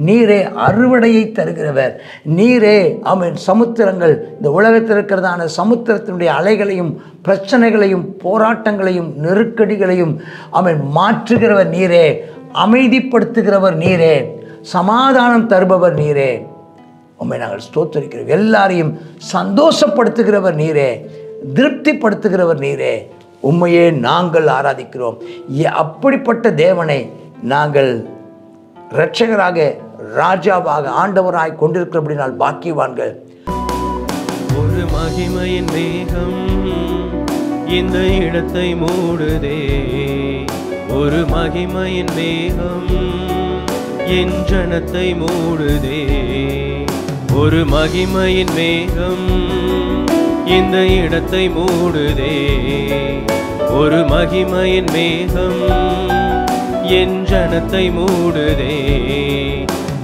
நீரே அறுவடையை தருகிறவர். நீரே ஆமென் சமுத்திரங்கள், இந்த உலகத்தில் இருக்கிறதான சமுத்திரத்தினுடைய அலைகளையும் பிரச்சனைகளையும் போராட்டங்களையும் நெருக்கடிகளையும் ஆமென் மாற்றுகிறவர் நீரே, அமைதிப்படுத்துகிறவர் நீரே, சமாதானம் தருபவர் நீரே. உம்மை நாங்கள் ஸ்தோத்திரிக்கிறோம். எல்லாரையும் சந்தோஷப்படுத்துகிறவர் நீரே, திருப்திப்படுத்துகிறவர் நீரே. உம்மையே நாங்கள் ஆராதிக்கிறோம். அப்படிப்பட்ட தேவனை நாங்கள் இரட்சகராக, ராஜாவாக, ஆண்டவராய் கொண்டிருக்கிறபடினால் பாக்கியவான்கள். ஒரு மகிமையின் மேகம் இந்த இடத்தை மூடுதே, ஒரு மகிமையின் மேகம் என் ஜனத்தை மூடுதே, ஒரு மகிமையின் மேகம் இந்த இடத்தை மூடுதே, ஒரு மகிமையின் மேகம் என் ஜனத்தை மூடுதே.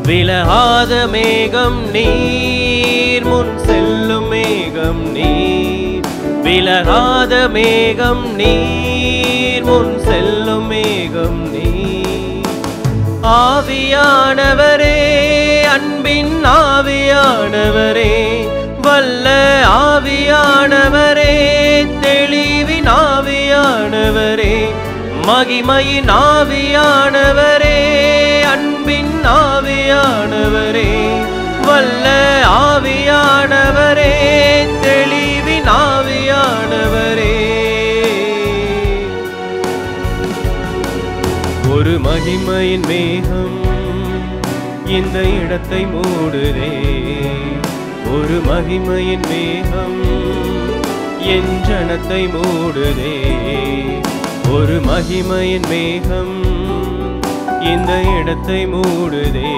விலகாத மேகம் நீர், முன் செல்லும் மேகம் நீர், விலகாத மேகம் நீர், முன் செல்லும் மேகம் நீர். ஆவியானவரே, அன்பின் ஆவியானவரே, வல்ல ஆவியானவரே, தெளிவின் ஆவியானவரே, மகிமையின் ஆவியானவரே, அன்பின் ஆவியானவரே, வல்ல ஆவியானவரே, தெளிவின் ஆவியானவரே. ஒரு மகிமையின் மேகம் இந்த இடத்தை மூடுதே, ஒரு மகிமையின் மேகம் என் ஜனத்தை மூடுதே, ஒரு மகிமையின் மேகம் இந்த இடத்தை மூடுதே,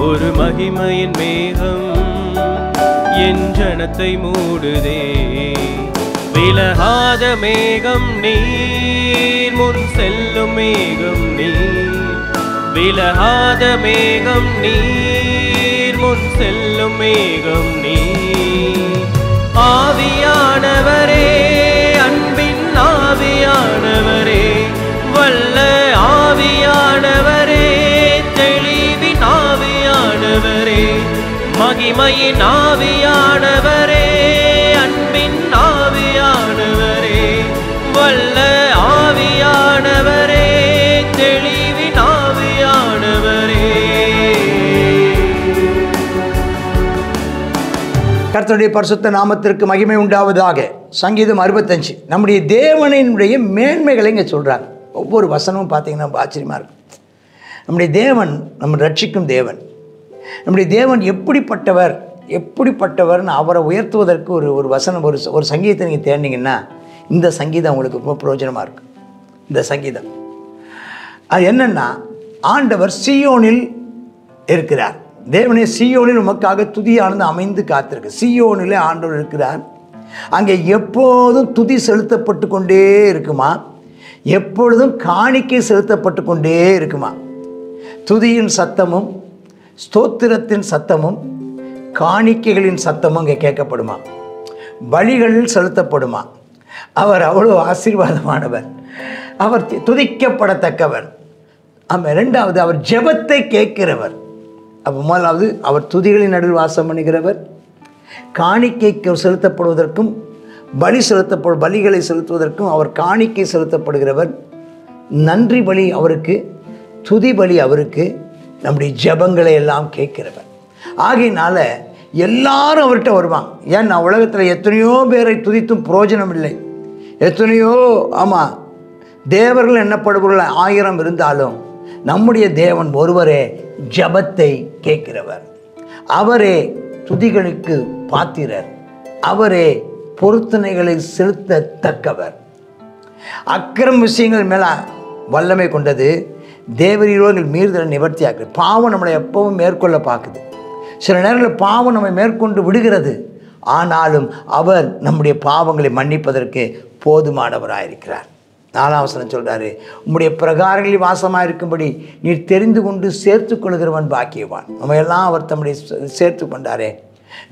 ஒரு மகிமையின் மேகம் என் ஜனத்தை மூடுதே. விலகாத மேகம் நீர், முன் செல்லும் மேகம் நீர், விலகாத மேகம் நீர், முன் செல்லும் மேகம் நீர். ஆவியானவரே, அன்பின் ஆவியானவரே, வல்ல ஆவியானவரே, தெளிவின் ஆவியானவரே, மகிமையின் ஆவியானவரே, அன்பின் ஆவியானவரே, வல்ல ஆவியானவரே, தெளிவின் ஆவியானவரே. கர்த்தருடைய பரிசுத்த நாமத்திற்கு மகிமை உண்டாவதாக. சங்கீதம் 65 நம்முடைய தேவனினுடைய மேன்மைகளை இங்கே சொல்கிறாங்க. ஒவ்வொரு வசனமும் பார்த்தீங்கன்னா ஆச்சரியமாக இருக்கும். நம்முடைய தேவன் நம்ம ரட்சிக்கும் தேவன். நம்முடைய தேவன் எப்படிப்பட்டவர்னு அவரை உயர்த்துவதற்கு ஒரு வசனம், ஒரு சங்கீதத்தை நீங்கள் தேடினீங்கன்னா இந்த சங்கீதம் உங்களுக்கு ரொம்ப பிரயோஜனமாக இருக்கும். இந்த சங்கீதம் அது என்னென்னா, ஆண்டவர் சீயோனில் இருக்கிறார். தேவனே, சீயோனில் உமக்காக துதியானது அமைந்து காத்திருக்கு. சீயோனிலே ஆண்டவர் இருக்கிறார். அங்கே எப்போதும் துதி செலுத்தப்பட்டு கொண்டே இருக்குமா, எப்பொழுதும் காணிக்கை செலுத்தப்பட்டு கொண்டே இருக்குமா. துதியின் சத்தமும் ஸ்தோத்திரத்தின் சத்தமும் காணிக்கைகளின் சத்தமும் அங்கே கேட்கப்படுமா, பலிகளில் செலுத்தப்படுமா. அவர் அவ்வளோ ஆசீர்வாதமானவர், அவர் துதிக்கப்படத்தக்கவர். ஆமாம். ரெண்டாவது, அவர் ஜெபத்தை கேட்கிறவர். அப்போ முதலாவது, அவர் துதிகளின் நடுவில் வாசம் பண்ணுகிறவர். காணிக்கைக்கு செலுத்தப்படுவதற்கும் பலிகளை செலுத்துவதற்கும் அவர் காணிக்கை செலுத்தப்படுகிறவர். நன்றி பலி அவருக்கு, துதி பலி அவருக்கு, நம்முடைய ஜெபங்களை எல்லாம் கேட்கிறவர். ஆகையினால எல்லாரும் அவர்கிட்ட வருவாங்க. ஏன்னா உலகத்தில் எத்தனையோ பேரை துதித்தும் பிரயோஜனம் இல்லை. எத்தனையோ தேவர்கள் எண்ணப்படுபவர்கள் 1000 இருந்தாலும் நம்முடைய தேவன் ஒருவரே ஜெபத்தை கேட்கிறவர். அவரே துதிகளுக்கு பாத்திரர். அவரே பொருத்தனைகளை செலுத்தத்தக்கவர். அக்கிரம் விஷயங்கள் மேலே வல்லமை கொண்டது. தேவரீரோர்கள் மீறுதலை நிவர்த்தியாக்குது. பாவம் நம்மளை எப்பவும் மேற்கொள்ள பார்க்குது. சில நேரங்களில் பாவம் நம்மை மேற்கொண்டு விடுகிறது. ஆனாலும் அவர் நம்முடைய பாவங்களை மன்னிப்பதற்கு போதுமானவராயிருக்கிறார். 4ஆம் வசனம் சொல்கிறாரு, உம்முடைய பிரகாரங்களில் வாசமாக இருக்கும்படி நீர் தெரிந்து கொண்டு சேர்த்து கொள்கிறவன் பாக்கியவான். நம்ம எல்லாம் அவர் தம்முடைய சேர்த்து கொண்டாரே.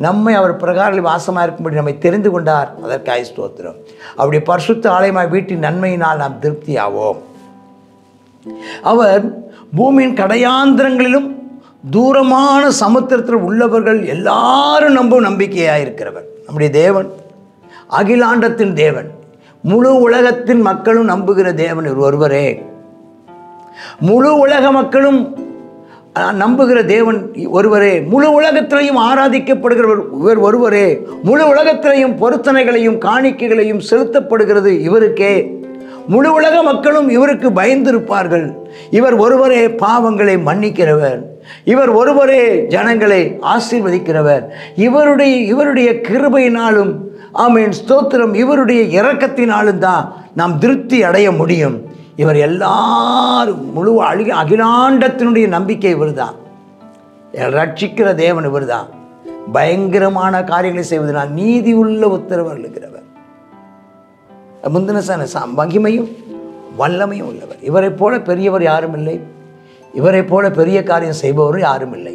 நம்மை அவர் பிரகாரங்களில் வாசமாக இருக்கும்படி நம்மை தெரிந்து கொண்டார். அதற்காக ஸ்தோத்திரம். அவருடைய பரிசுத்த ஆலயமாய் வீட்டின் நன்மையினால் நாம் திருப்தியாவோம். அவர் பூமியின் கடையாந்திரங்களிலும் தூரமான சமுத்திரத்தில் உள்ளவர்கள் எல்லாரும் நம்பும் நம்பிக்கையாக இருக்கிறவர் நம்முடைய தேவன். அகிலாண்டத்தின் தேவன், முழு உலகத்தின் மக்களும் நம்புகிற தேவன் ஒருவரே. முழு உலக மக்களும் நம்புகிற தேவன் ஒருவரே. முழு உலகத்திலையும் ஆராதிக்கப்படுகிறவர் இவர் ஒருவரே. முழு உலகத்திலையும் பொருத்தனைகளையும் காணிக்கைகளையும் செலுத்தப்படுகிறது இவருக்கே. முழு உலக மக்களும் இவருக்கு பயந்திருப்பார்கள். இவர் ஒருவரே பாவங்களை மன்னிக்கிறவர். இவர் ஒருவரே ஜனங்களை ஆசீர்வதிக்கிறவர். இவருடைய கிருபையினாலும் ஆமென் ஸ்தோத்திரம், இவருடைய இரக்கத்தினாலும் தான் நாம் திருப்தி அடைய முடியும். இவர் எல்லாரும் முழு அகிலாண்டத்தினுடைய நம்பிக்கை இவர் தான். ரட்சிக்கிற தேவன் இவர் தான். பயங்கரமான காரியங்களை செய்வதனால் நீதி உள்ள உத்தரவு அளிக்கிறவர். முந்தின மகிமையும் வல்லமையும் உள்ளவர். இவரை போல பெரியவர் யாரும் இல்லை. இவரை போல பெரிய காரியம் செய்பவரும் யாரும் இல்லை.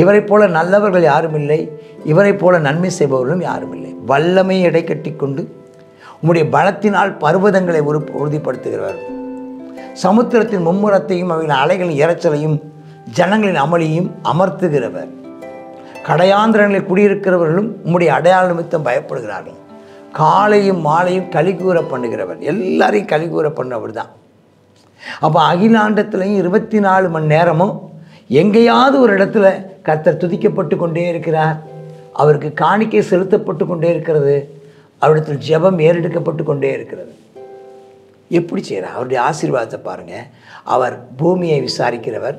இவரை போல நல்லவர்கள் யாரும் இல்லை. இவரை போல நன்மை செய்பவர்களும் யாரும் இல்லை. வல்லமையை இடை கட்டி கொண்டு உம்முடைய பலத்தினால் பர்வதங்களை உறுதிப்படுத்துகிறவர். சமுத்திரத்தின் மும்முரத்தையும் அவைகளின் அலைகளின் இரைச்சலையும் ஜனங்களின் அமளியும் அமர்த்துகிறவர். கடையாந்திரங்களில் குடியிருக்கிறவர்களும் உம்முடைய அடையாள நிமித்தம் பயப்படுகிறார்கள். காலையும் மாலையும் கலிகூற பண்ணுகிறவர். எல்லாரையும் கலிகூற பண்ணவர் தான். அப்போ அகிலாண்டத்திலையும் 24 மணி நேரமும் எங்கேயாவது ஒரு இடத்துல கர்த்தர் துதிக்கப்பட்டு கொண்டே இருக்கிறார். அவருக்கு காணிக்கை செலுத்தப்பட்டு கொண்டே இருக்கிறது. அவரிடத்தில் ஜெபம் ஏறெடுக்கப்பட்டு கொண்டே இருக்கிறது. எப்படி செய்கிறார்? அவருடைய ஆசீர்வாதத்தை பாருங்கள். அவர் பூமியை விசாரிக்கிறவர்,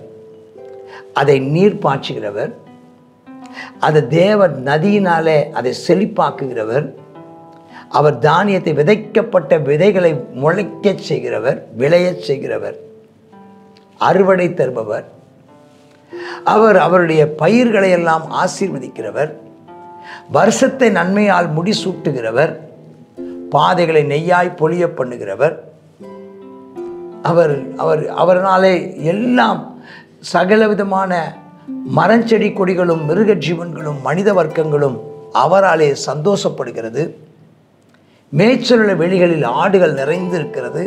அதை நீர் பாய்ச்சுகிறவர், அதை தேவ நதியினாலே அதை செழிப்பாக்குகிறவர். அவர் தானியத்தை விதைக்கப்பட்ட விதைகளை முளைக்கச் செய்கிறவர், விளையச் செய்கிறவர், அறுவடை தருபவர். அவர் அவருடைய பயிர்களை எல்லாம் ஆசீர்வதிக்கிறவர். வருஷத்தை நன்மையால் முடிசூட்டுகிறவர். பாதைகளை நெய்யாய் பொழிய பண்ணுகிறவர். அவர்னாலே எல்லாம் சகலவிதமான மரஞ்செடி கொடிகளும் மிருக ஜீவன்களும் மனித வர்க்கங்களும் அவராலே சந்தோஷப்படுகிறது. மேய்ச்சலுள்ள வெளிகளில் ஆடுகள் நிறைந்திருக்கிறது.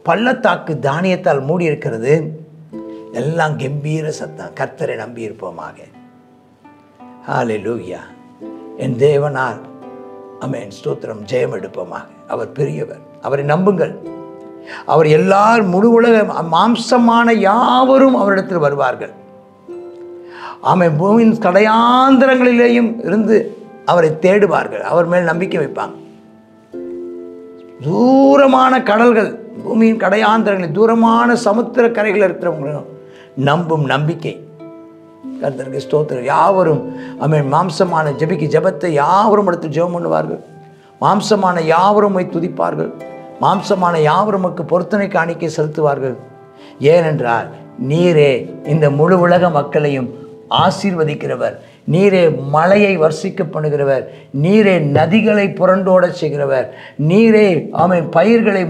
பள்ளத்தாக்கு தானியத்தால் மூடியிருக்கிறது. எல்லாம் கம்பீர சத்தம். கர்த்தரை நம்பியிருப்போமாக. ஹல்லேலூயா. என் தேவனால் ஆமென் ஸ்தோத்திரம் ஜெயம் எடுப்போமாக. அவர் பெரியவர். அவரை நம்புங்கள். அவர் எல்லாரும் முழு உலக மாம்சமான யாவரும் அவரிடத்தில் வருவார்கள். ஆமென். பூமியின் கடையாந்திரங்களிலேயும் இருந்து அவரை தேடுவார்கள். அவர் மேல் நம்பிக்கை வைப்பாங்க. தூரமான கடல்கள், பூமியின் கடையாந்திரங்களில் தூரமான சமுத்திர கரைகள் இருக்கிறவங்களும் நம்பும் நம்பிக்கை. கர்த்தருக்கு ஸ்தோத்திரம். யாவரும் ஆமென் மாம்சமான ஜெபத்தை யாவரும் எடுத்து ஜெபம் பண்ணுவார்கள். மாம்சமான யாவரும் துதிப்பார்கள். மாம்சமான யாவருமக்கு பொருத்தனை காணிக்கை செலுத்துவார்கள். ஏனென்றால் நீரே இந்த முழு உலக மக்களையும் ஆசீர்வதிக்கிறவர். நீரே மழையை வர்ஷிக்க பண்ணுகிறவர். நீரே நதிகளை புரண்டோட செய்கிறவர். நீரே ஆமென் பயிர்களை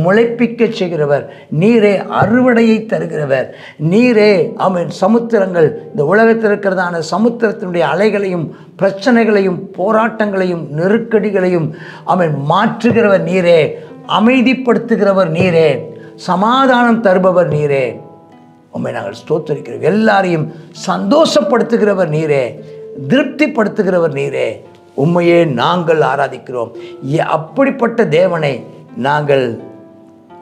முளைப்பிக்க செய்கிறவர். நீரே அறுவடையை தருகிறவர். நீரே ஆமென் சமுத்திரங்கள், இந்த உலகத்தில் இருக்கிறதான சமுத்திரத்தினுடைய அலைகளையும் பிரச்சனைகளையும் போராட்டங்களையும் நெருக்கடிகளையும் ஆமென் மாற்றுகிறவர் நீரே. அமைதிப்படுத்துகிறவர் நீரே. சமாதானம் தருபவர் நீரே. உம்மை நாங்கள் ஸ்தோத்திரிக்கிறோம். எல்லாரையும் சந்தோஷப்படுத்துகிறவர் நீரே. திருப்திப்படுத்துகிறவர் நீரே. உம்மையே நாங்கள் ஆராதிக்கிறோம். அப்படிப்பட்ட தேவனை நாங்கள்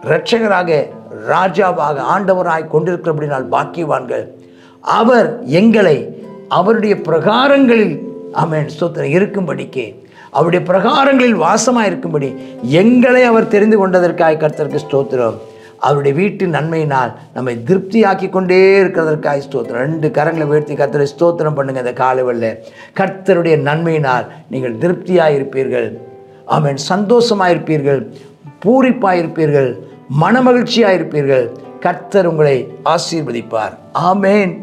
இரட்சகராக ராஜாவாக ஆண்டவராய் கொண்டிருக்கிறபடினால் பாக்கியவான்கள். அவர் எங்களை அவருடைய பிரகாரங்களில் ஆமென் ஸ்தோத்திரம் இருக்கும்படிக்கு, அவருடைய பிரகாரங்களில் வாசமாக இருக்கும்படி எங்களை அவர் தெரிந்து கொண்டதற்காக கர்த்தருக்கு ஸ்தோத்திரம். அவருடைய வீட்டின் நன்மையினால் நம்மை திருப்தியாக்கி கொண்டே இருக்கிறதற்காக ஸ்தோத்திரம். 2 கரங்களை உயர்த்தி கர்த்தரை ஸ்தோத்திரம் பண்ணுங்க. இந்த காலைவெளியில் கர்த்தருடைய நன்மையினால் நீங்கள் திருப்தியாக இருப்பீர்கள். ஆமென். சந்தோஷமாக இருப்பீர்கள், பூரிப்பாக இருப்பீர்கள், மனமகிழ்ச்சியாக இருப்பீர்கள். கர்த்தர் உங்களை ஆசீர்வதிப்பார். ஆமேன்,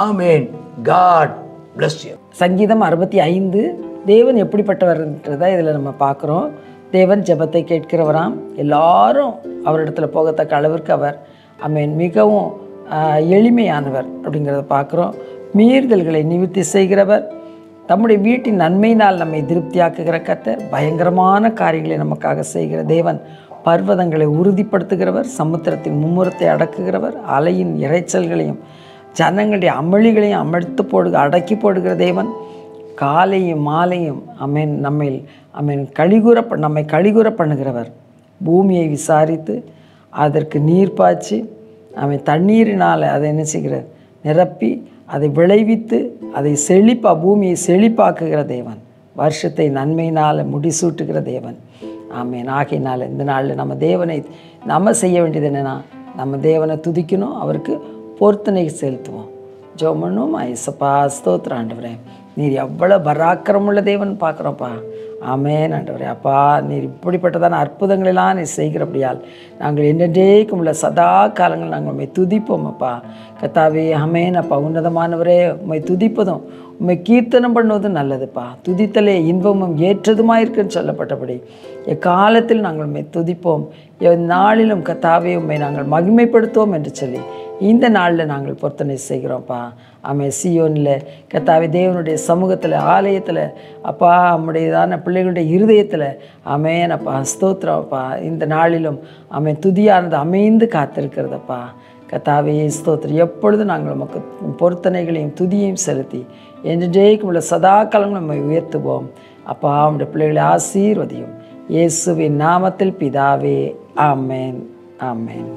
ஆமேன். God bless you. சங்கீதம் 65 தேவன் எப்படிப்பட்டவர்ன்றதை இதில் நம்ம பார்க்குறோம். தேவன் ஜெபத்தை கேட்கிறவராம். எல்லாரும் அவரிடத்துல போகத்தக்க அளவிற்கு அவர் ஆமென் மிகவும் எளிமையானவர் அப்படிங்கிறத பார்க்குறோம். மீறுதல்களை நிவர்த்தி செய்கிறவர். தம்முடைய வீட்டின் நன்மையினால் நம்மை திருப்தியாக்குகிற கர்த்தர். பயங்கரமான காரியங்களை நமக்காக செய்கிற தேவன். பர்வதங்களை உறுதிப்படுத்துகிறவர். சமுத்திரத்தின் மும்முரத்தை அடக்குகிறவர். அலையின் இரைச்சல்களையும் ஜனங்களுடைய அமளிகளையும் அடக்கி போடுகிற தேவன். காலையும் மாலையும் ஆமென் நம்மை கழிகூற பண்ணுகிறவர். பூமியை விசாரித்து அதற்கு நீர் பாய்ச்சி தண்ணீரினால் அதை என்ன செய்கிறார்? நிரப்பி அதை விளைவித்து அதை பூமியை செழிப்பாக்குகிற தேவன். வருஷத்தை நன்மையினால் முடிசூட்டுகிற தேவன். ஆமென். ஆகையினால் இந்த நாளில் நம்ம செய்ய வேண்டியது என்னென்னா, நம்ம தேவனை துதிக்கணும், அவருக்கு பொருத்தனை செலுத்துவோம். ஜெபம் பண்ணுவோம். ஐசப்பா ஸ்தோத்திரம் ஆண்டவரே, நீர் எவ்வளோ பராக்கிரமுள்ள தேவன் பார்க்குறோம்ப்பா. ஆமென் ஆண்டவரே. அப்பா, நீர் இப்படிப்பட்டதான அற்புதங்களெல்லாம் நீர் செய்கிறபடியால் நாங்கள் என்றென்றைக்கும் உள்ள சதா காலங்கள் நாங்கள் உண்மை துதிப்போம் அப்பா. கர்த்தாவே ஆமென் அப்பா. உன்னதமானவரே, உண்மை துதிப்பதும் உண்மை கீர்த்தனம் பண்ணுவதும் நல்லதுப்பா. துதித்தலே இன்பமும் ஏற்றதுமாக இருக்குன்னு சொல்லப்பட்டபடி எக்காலத்தில் நாங்கள் உண்மை துதிப்போம், நாளிலும் கர்த்தாவே உண்மை நாங்கள் மகிமைப்படுத்துவோம் என்று சொல்லி இந்த நாளில் நாங்கள் பொருத்தனை செய்கிறோம்ப்பா. ஆமென். சீயோனில் கர்த்தாவே தேவனுடைய சமூகத்தில், ஆலயத்தில் அப்பா, நம்முடையதான பிள்ளைகளுடைய இருதயத்தில் ஆமென் அப்பா ஸ்தோத்திரம் அப்பா. இந்த நாளிலும் ஆமென் துதியானது அமைந்து காத்திருக்கிறதப்பா. கர்த்தாவே ஸ்தோத்திரம். எப்பொழுதும் நாங்கள் நமக்கு பொருத்தனைகளையும் துதியையும் செலுத்தி என்றைக்கும் உள்ள சதா காலங்களும் நம்ம உயர்த்துவோம் அப்பா. நம்முடைய பிள்ளைகளை ஆசீர்வதியும் இயேசுவின் நாமத்தில் பிதாவே. ஆமென். ஆமென்.